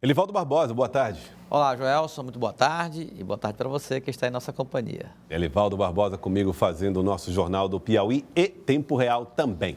Elivaldo Barbosa, boa tarde. Olá, Joelson, muito boa tarde e boa tarde para você que está em nossa companhia. Elivaldo Barbosa comigo fazendo o nosso Jornal do Piauí e Tempo Real também.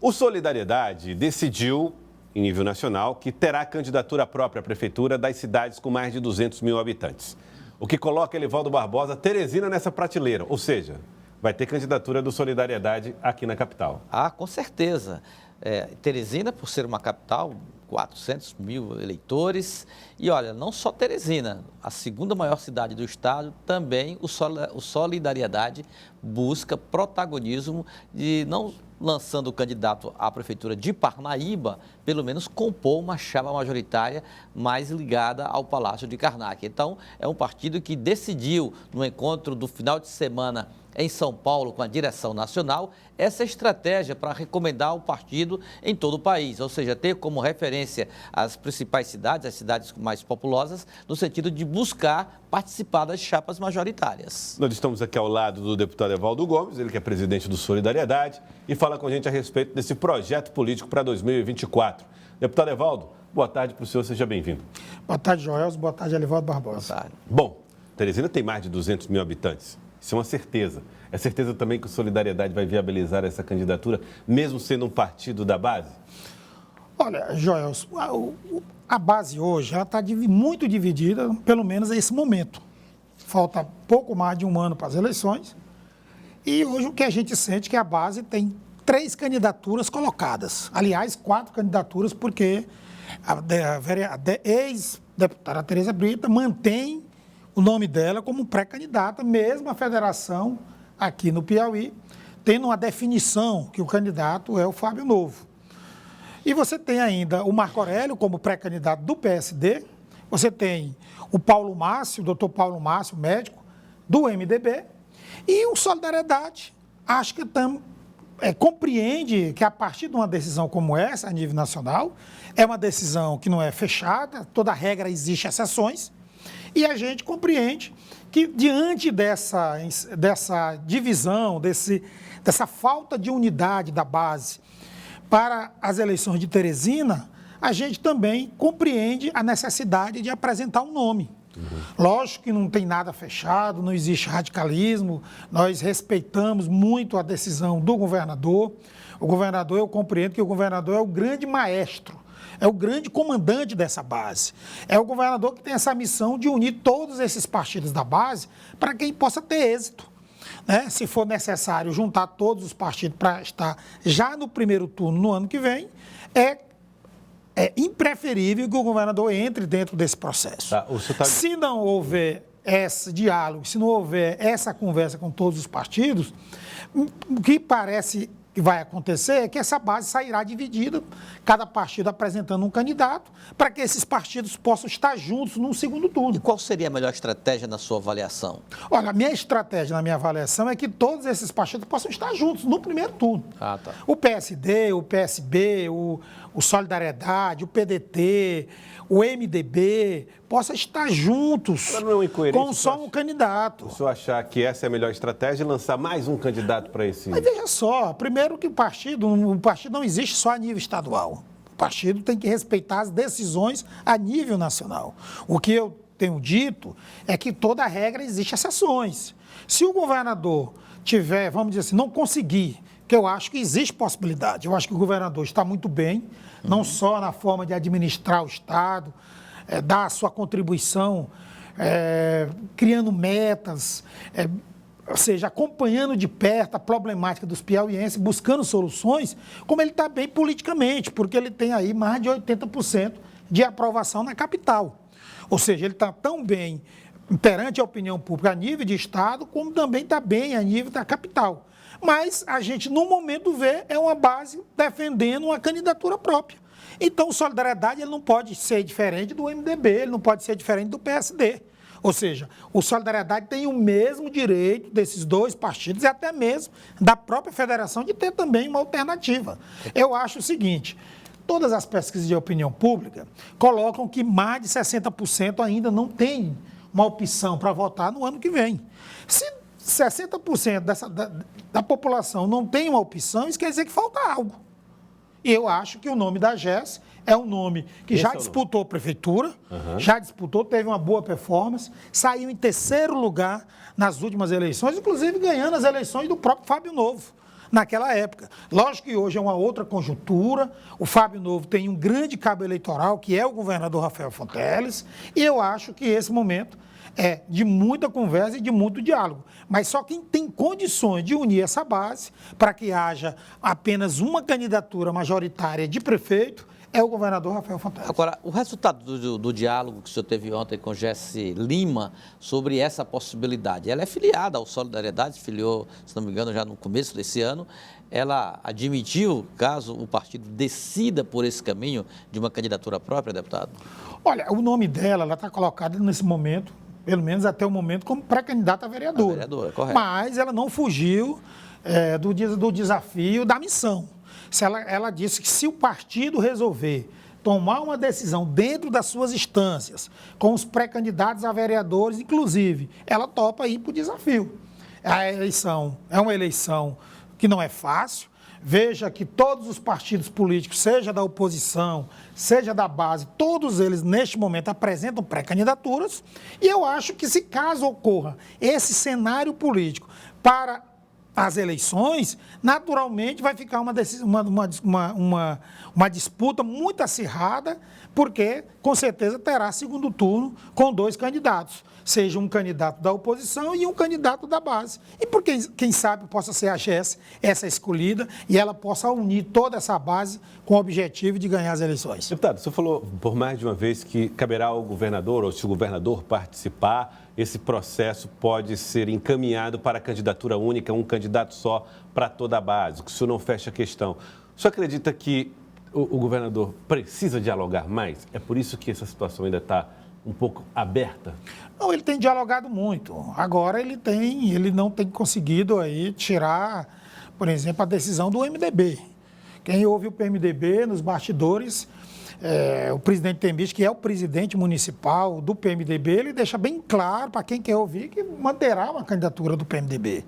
O Solidariedade decidiu, em nível nacional, que terá candidatura própria à prefeitura das cidades com mais de 200 mil habitantes. O que coloca Elivaldo Barbosa, Teresina nessa prateleira, ou seja, vai ter candidatura do Solidariedade aqui na capital. Ah, com certeza. Teresina, por ser uma capital, 400 mil eleitores. E olha, não só Teresina, a segunda maior cidade do estado, também o Solidariedade busca protagonismo de não lançando o candidato à prefeitura de Parnaíba, pelo menos compor uma chapa majoritária mais ligada ao Palácio de Karnak. Então, é um partido que decidiu, no encontro do final de semana em São Paulo, com a direção nacional, essa estratégia para recomendar o partido em todo o país, ou seja, ter como referência as principais cidades, as cidades mais populosas, no sentido de buscar participar das chapas majoritárias. Nós estamos aqui ao lado do deputado Evaldo Gomes, ele que é presidente do Solidariedade, e fala com a gente a respeito desse projeto político para 2024. Deputado Evaldo, boa tarde para o senhor, seja bem-vindo. Boa tarde, Joelson, boa tarde, Elivaldo Barbosa. Boa tarde. Bom, Teresina tem mais de 200 mil habitantes. Isso é uma certeza. É certeza também que o Solidariedade vai viabilizar essa candidatura, mesmo sendo um partido da base? Olha, Joelson, a base hoje está muito dividida, pelo menos nesse momento. Falta pouco mais de um ano para as eleições. E hoje o que a gente sente é que a base tem 3 candidaturas colocadas. Aliás, 4 candidaturas, porque a ex-deputada Tereza Brita mantém o nome dela como pré-candidata, mesmo a federação aqui no Piauí, tendo uma definição que o candidato é o Fábio Novo. E você tem ainda o Marco Aurélio como pré-candidato do PSD, você tem o Paulo Márcio, o doutor Paulo Márcio, médico, do MDB, e o Solidariedade, acho que compreende que a partir de uma decisão como essa, a nível nacional, é uma decisão que não é fechada, toda regra existe exceções, e a gente compreende que, diante dessa divisão, dessa falta de unidade da base para as eleições de Teresina, a gente também compreende a necessidade de apresentar um nome. Lógico que não tem nada fechado, não existe radicalismo, nós respeitamos muito a decisão do governador. O governador, eu compreendo que o governador é o grande maestro, é o grande comandante dessa base. É o governador que tem essa missão de unir todos esses partidos da base para que possa ter êxito. Né? Se for necessário juntar todos os partidos para estar já no primeiro turno no ano que vem, é impreferível que o governador entre dentro desse processo. Se não houver esse diálogo, se não houver essa conversa com todos os partidos, o que parece que vai acontecer é que essa base sairá dividida, cada partido apresentando um candidato, para que esses partidos possam estar juntos num segundo turno. E qual seria a melhor estratégia na sua avaliação? Olha, a minha estratégia, na minha avaliação, é que todos esses partidos possam estar juntos no primeiro turno. Ah, tá. O PSD, o PSB, o Solidariedade, o PDT, o MDB, possam estar juntos com só um candidato. O senhor achar que essa é a melhor estratégia e lançar mais um candidato para esse... Mas veja só, primeiro que o partido não existe só a nível estadual. O partido tem que respeitar as decisões a nível nacional. O que eu tenho dito é que toda regra existe exceções. Se o governador tiver, vamos dizer assim, não conseguir, que eu acho que existe possibilidade, eu acho que o governador está muito bem, não só na forma de administrar o Estado, dar a sua contribuição, criando metas, ou seja, acompanhando de perto a problemática dos piauienses, buscando soluções, como ele está bem politicamente, porque ele tem aí mais de 80% de aprovação na capital. Ou seja, ele está tão bem perante a opinião pública a nível de Estado, como também está bem a nível da capital. Mas a gente, no momento, vê uma base defendendo uma candidatura própria. Então, o Solidariedade ele não pode ser diferente do MDB, ele não pode ser diferente do PSD. Ou seja, o Solidariedade tem o mesmo direito desses dois partidos e até mesmo da própria federação de ter também uma alternativa. Eu acho o seguinte, todas as pesquisas de opinião pública colocam que mais de 60% ainda não tem uma opção para votar no ano que vem. Se 60% da população não tem uma opção, isso quer dizer que falta algo. E eu acho que o nome da GES É um nome que Esse já é o nome. disputou prefeitura, já disputou, teve uma boa performance, saiu em terceiro lugar nas últimas eleições, inclusive ganhando as eleições do próprio Fábio Novo, naquela época. Lógico que hoje é uma outra conjuntura, o Fábio Novo tem um grande cabo eleitoral, que é o governador Rafael Fonteles, e eu acho que esse momento é de muita conversa e de muito diálogo. Mas só quem tem condições de unir essa base para que haja apenas uma candidatura majoritária de prefeito é o governador Rafael Fonteles. Agora, o resultado do diálogo que o senhor teve ontem com Jesse Lima sobre essa possibilidade, ela é filiada ao Solidariedade, se filiou, se não me engano, já no começo desse ano. Ela admitiu, caso o partido decida por esse caminho de uma candidatura própria, deputado? Olha, o nome dela, ela está colocada nesse momento, pelo menos até o momento, como pré-candidata a vereadora. A vereadora, correto. Mas ela não fugiu do desafio da missão. Ela disse que se o partido resolver tomar uma decisão dentro das suas instâncias, com os pré-candidatos a vereadores, inclusive, ela topa ir para o desafio. A eleição é uma eleição que não é fácil. Veja que todos os partidos políticos, seja da oposição, seja da base, todos eles, neste momento, apresentam pré-candidaturas. E eu acho que, se caso ocorra esse cenário político para as eleições, naturalmente vai ficar uma disputa muito acirrada, porque, com certeza, terá segundo turno com dois candidatos, seja um candidato da oposição e um candidato da base. E por quem sabe possa ser a GES essa escolhida e ela possa unir toda essa base com o objetivo de ganhar as eleições. Deputado, o senhor falou por mais de uma vez que caberá ao governador, ou se o governador participar, esse processo pode ser encaminhado para a candidatura única, um candidato só para toda a base, que o senhor não fecha a questão. O senhor acredita que o governador precisa dialogar mais? É por isso que essa situação ainda está um pouco aberta? Não, ele tem dialogado muito. Agora ele não tem conseguido aí tirar, por exemplo, a decisão do MDB. Quem ouve o PMDB nos bastidores, o presidente Tembis, que é o presidente municipal do PMDB, ele deixa bem claro para quem quer ouvir que manterá uma candidatura do PMDB.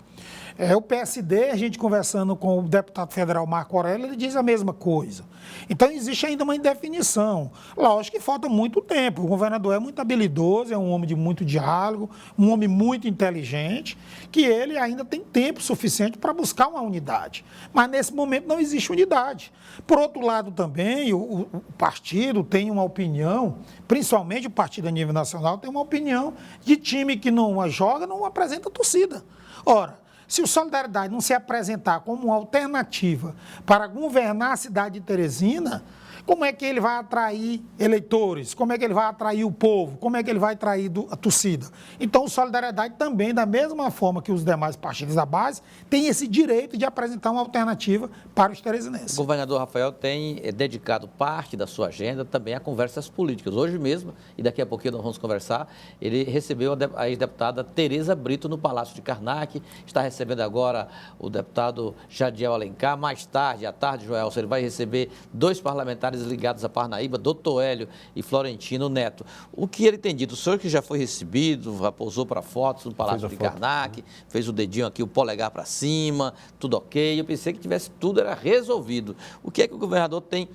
O PSD, a gente conversando com o deputado federal Marco Aurélio, ele diz a mesma coisa. Então, existe ainda uma indefinição. Lógico que falta muito tempo. O governador é muito habilidoso, é um homem de muito diálogo, um homem muito inteligente, que ele ainda tem tempo suficiente para buscar uma unidade. Mas, nesse momento, não existe unidade. Por outro lado, também, o partido tem uma opinião, principalmente o partido a nível nacional, tem uma opinião de time que não joga, não apresenta torcida. Ora, se o Solidariedade não se apresentar como uma alternativa para governar a cidade de Teresina, como é que ele vai atrair eleitores? Como é que ele vai atrair o povo? Como é que ele vai atrair a torcida? Então, o Solidariedade também, da mesma forma que os demais partidos da base, tem esse direito de apresentar uma alternativa para os teresinenses. O governador Rafael tem dedicado parte da sua agenda também a conversas políticas. Hoje mesmo, e daqui a pouquinho nós vamos conversar, ele recebeu a ex-deputada Tereza Brito no Palácio de Karnak, está recebendo agora o deputado Jadiel Alencar. Mais tarde, à tarde, Joelson, ele vai receber dois parlamentares ligados a Parnaíba, Doutor Hélio e Florentino Neto. O que ele tem dito? O senhor que já foi recebido, já pousou para fotos no Palácio de Karnak, fez o dedinho aqui, o polegar para cima, tudo ok. Eu pensei que tivesse tudo era resolvido. O que é que o governador tem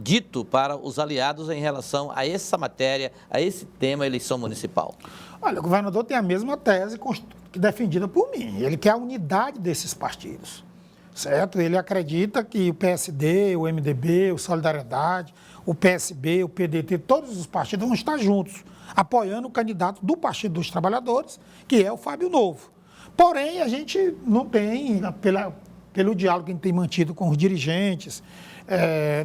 dito para os aliados em relação a essa matéria, a esse tema, eleição municipal? Olha, o governador tem a mesma tese defendida por mim. Ele quer a unidade desses partidos. Certo? Ele acredita que o PSD, o MDB, o Solidariedade, o PSB, o PDT, todos os partidos vão estar juntos, apoiando o candidato do Partido dos Trabalhadores, que é o Fábio Novo. Porém, a gente não tem, pelo diálogo que a gente tem mantido com os dirigentes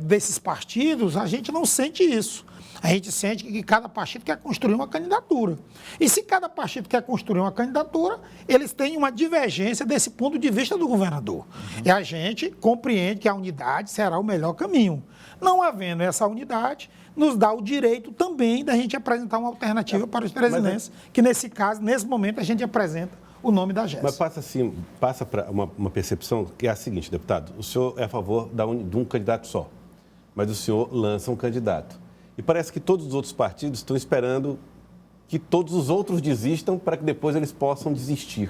desses partidos, a gente não sente isso. A gente sente que cada partido quer construir uma candidatura. E se cada partido quer construir uma candidatura, eles têm uma divergência desse ponto de vista do governador. E a gente compreende que a unidade será o melhor caminho. Não havendo essa unidade, nos dá o direito também da gente apresentar uma alternativa para os teresinenses, que nesse caso, nesse momento, a gente apresenta o nome da GES. Mas passa para uma percepção que é a seguinte, deputado, o senhor é a favor de um candidato só, mas o senhor lança um candidato. E parece que todos os outros partidos estão esperando que todos os outros desistam para que depois eles possam desistir.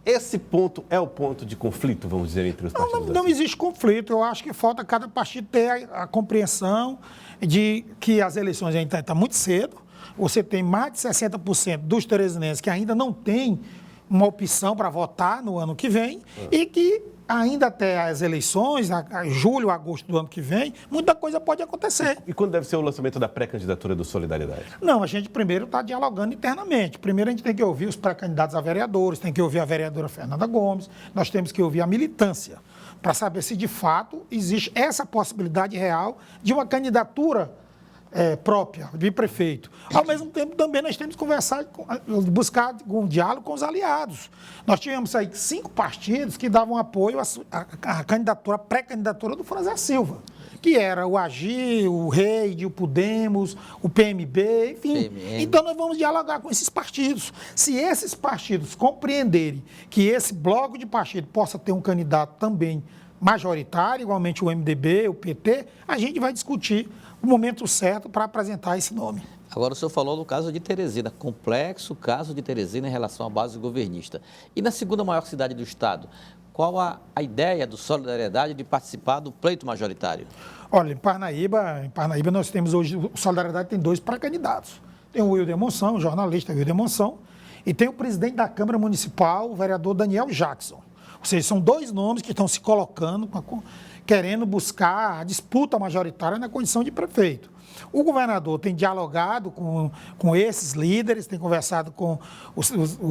Esse ponto é o ponto de conflito, vamos dizer, entre os partidos? Não existe conflito. Eu acho que falta cada partido ter a compreensão de que as eleições ainda estão muito cedo. Você tem mais de 60% dos teresinenses que ainda não têm uma opção para votar no ano que vem e que ainda até as eleições, a julho, agosto do ano que vem, muita coisa pode acontecer. E quando deve ser o lançamento da pré-candidatura do Solidariedade? Não, a gente primeiro está dialogando internamente. Primeiro a gente tem que ouvir os pré-candidatos a vereadores, tem que ouvir a vereadora Fernanda Gomes, nós temos que ouvir a militância, para saber se de fato existe essa possibilidade real de uma candidatura própria de prefeito. Ao mesmo tempo, também nós temos que conversar, buscar um diálogo com os aliados. Nós tivemos aí 5 partidos que davam apoio à candidatura, pré-candidatura do Franzé Silva, que era o AGI, o REID, o Podemos, o PMB, enfim. PMN. Então nós vamos dialogar com esses partidos. Se esses partidos compreenderem que esse bloco de partido possa ter um candidato também majoritário, igualmente o MDB, o PT, a gente vai discutir o momento certo para apresentar esse nome. Agora, o senhor falou do caso de Teresina, complexo caso de Teresina em relação à base governista. E na segunda maior cidade do estado, qual a ideia do Solidariedade de participar do pleito majoritário? Olha, em Parnaíba nós temos hoje, o Solidariedade tem 2 pré-candidatos. Tem o Wilder Monção, o jornalista Wilder Monção, e tem o presidente da Câmara Municipal, o vereador Daniel Jackson. Ou seja, são 2 nomes que estão se colocando, querendo buscar a disputa majoritária na condição de prefeito. O governador tem dialogado com esses líderes, tem conversado com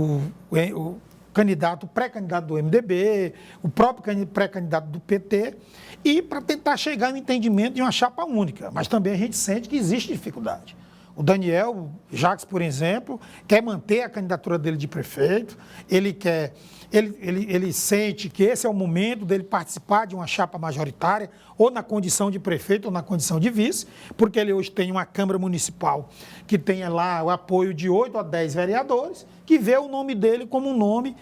o candidato, pré-candidato do MDB, o próprio pré-candidato do PT, e para tentar chegar no entendimento de uma chapa única. Mas também a gente sente que existe dificuldade. O Daniel Jacques, por exemplo, quer manter a candidatura dele de prefeito, ele sente que esse é o momento dele participar de uma chapa majoritária, ou na condição de prefeito ou na condição de vice, porque ele hoje tem uma Câmara Municipal que tenha lá o apoio de 8 a 10 vereadores, que vê o nome dele como um nome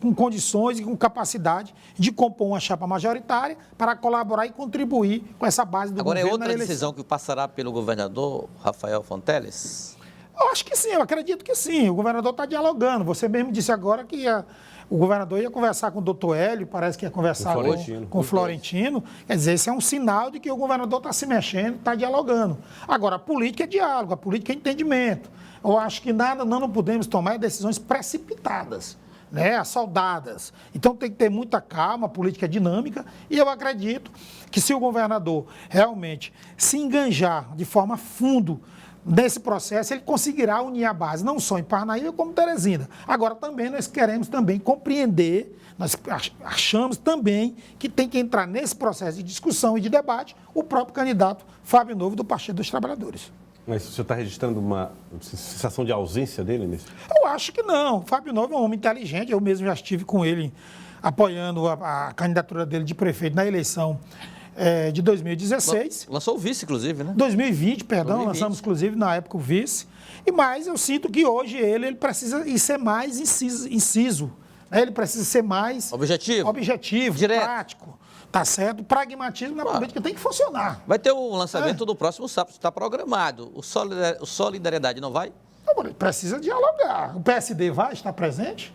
com condições e com capacidade de compor uma chapa majoritária para colaborar e contribuir com essa base do governo. Agora, é outra decisão que passará pelo governador Rafael Fonteles? Eu acho que sim, eu acredito que sim. O governador está dialogando. Você mesmo disse agora que o governador ia conversar com o doutor Hélio, parece que ia conversar com o Florentino. Quer dizer, esse é um sinal de que o governador está se mexendo, está dialogando. Agora, a política é diálogo, a política é entendimento. Eu acho que não podemos tomar decisões precipitadas, assaldadas. Então tem que ter muita calma, a política é dinâmica, e eu acredito que se o governador realmente se enganjar de forma fundo nesse processo, ele conseguirá unir a base, não só em Parnaíba como Teresina. Agora também nós queremos também compreender, nós achamos também que tem que entrar nesse processo de discussão e de debate o próprio candidato Fábio Novo do Partido dos Trabalhadores. Mas o senhor está registrando uma sensação de ausência dele nisso? Eu acho que não. O Fábio Novo é um homem inteligente, eu mesmo já estive com ele apoiando a candidatura dele de prefeito na eleição de 2016. Lançou o vice, inclusive, né? 2020, perdão, 2020. Lançamos, inclusive, na época o vice. Mas eu sinto que hoje ele precisa ser mais inciso. Ele precisa ser mais... Objetivo, direto. Prático. Tá certo? Pragmatismo na política tem que funcionar. Vai ter o lançamento do próximo sábado, está programado. O Solidariedade não vai? Não, precisa dialogar. O PSD vai estar presente?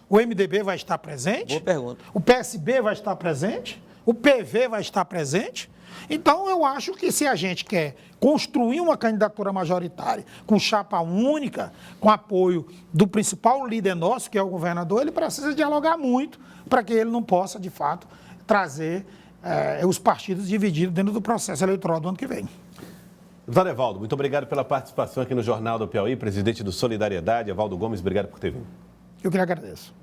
O MDB vai estar presente? Boa pergunta. O PSB vai estar presente? O PV vai estar presente? Então, eu acho que se a gente quer construir uma candidatura majoritária com chapa única, com apoio do principal líder nosso, que é o governador, ele precisa dialogar muito para que ele não possa, de fato, trazer os partidos divididos dentro do processo eleitoral do ano que vem. Doutor Evaldo, muito obrigado pela participação aqui no Jornal do Piauí, presidente do Solidariedade. Evaldo Gomes, obrigado por ter vindo. Eu que lhe agradeço.